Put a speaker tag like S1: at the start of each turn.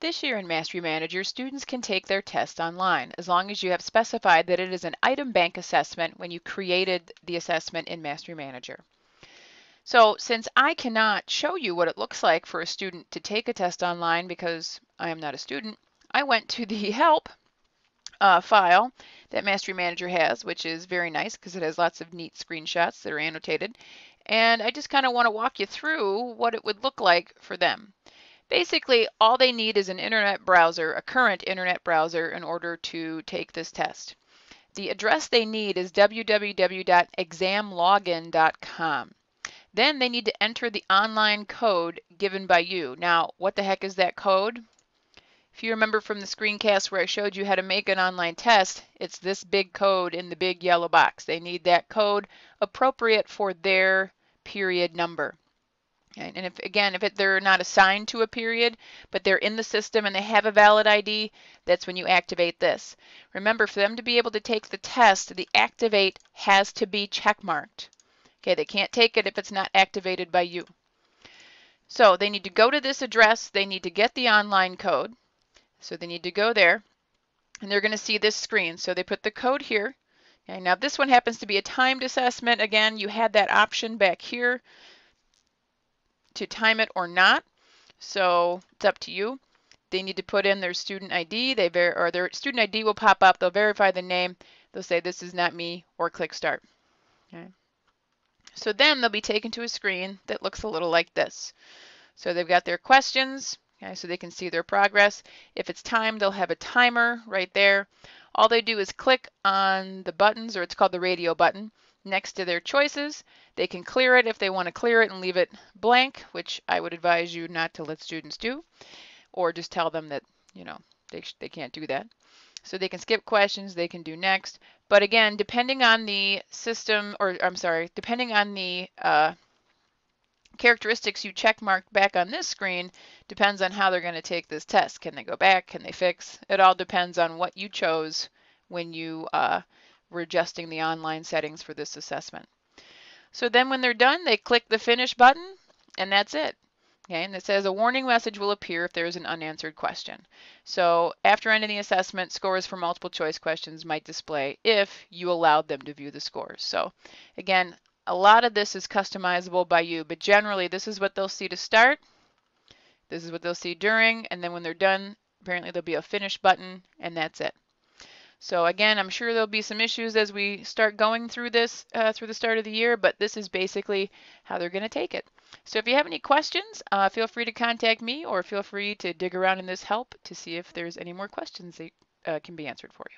S1: This year in Mastery Manager, students can take their test online as long as you have specified that it is an item bank assessment when you created the assessment in Mastery Manager. So since I cannot show you what it looks like for a student to take a test online because I am not a student, I went to the help file that Mastery Manager has, which is very nice because it has lots of neat screenshots that are annotated. And I just kind of want to walk you through what it would look like for them. Basically, all they need is an internet browser, a current internet browser, in order to take this test. The address they need is www.examlogin.com. Then they need to enter the online code given by you. Now, what the heck is that code? If you remember from the screencast where I showed you how to make an online test, it's this big code in the big yellow box. They need that code appropriate for their period number. And if they're not assigned to a period, but they're in the system and they have a valid ID, that's when you activate this. Remember, for them to be able to take the test, the activate has to be checkmarked. Okay, they can't take it if it's not activated by you. So they need to go to this address, they need to get the online code. So they need to go there, and they're going to see this screen. So they put the code here. Okay, now this one happens to be a timed assessment. Again, you had that option back here to time it or not. So it's up to you. They need to put in their student ID. Their student ID will pop up. They'll verify the name. They'll say, this is not me, or click start. Okay. So then they'll be taken to a screen that looks a little like this. So they've got their questions. Okay, so they can see their progress. If it's timed, they'll have a timer right there. All they do is click on the buttons, or it's called the radio button, next to their choices. They can clear it if they want to clear it and leave it blank, which I would advise you not to let students do, or just tell them that, you know, they can't do that. So they can skip questions, they can do next. But again, depending on the system, or I'm sorry, depending on the characteristics you check marked back on this screen depends on how they're going to take this test. Can they go back? Can they fix? It all depends on what you chose when you were adjusting the online settings for this assessment. So then when they're done, they click the finish button, and that's it. Okay, and it says a warning message will appear if there is an unanswered question. So after ending the assessment, scores for multiple choice questions might display if you allowed them to view the scores. So again, a lot of this is customizable by you, but generally this is what they'll see to start, this is what they'll see during, and then when they're done, apparently there'll be a finish button, and that's it. So again, I'm sure there'll be some issues as we start going through this through the start of the year, but this is basically how they're going to take it. So if you have any questions, feel free to contact me, or feel free to dig around in this help to see if there's any more questions that can be answered for you.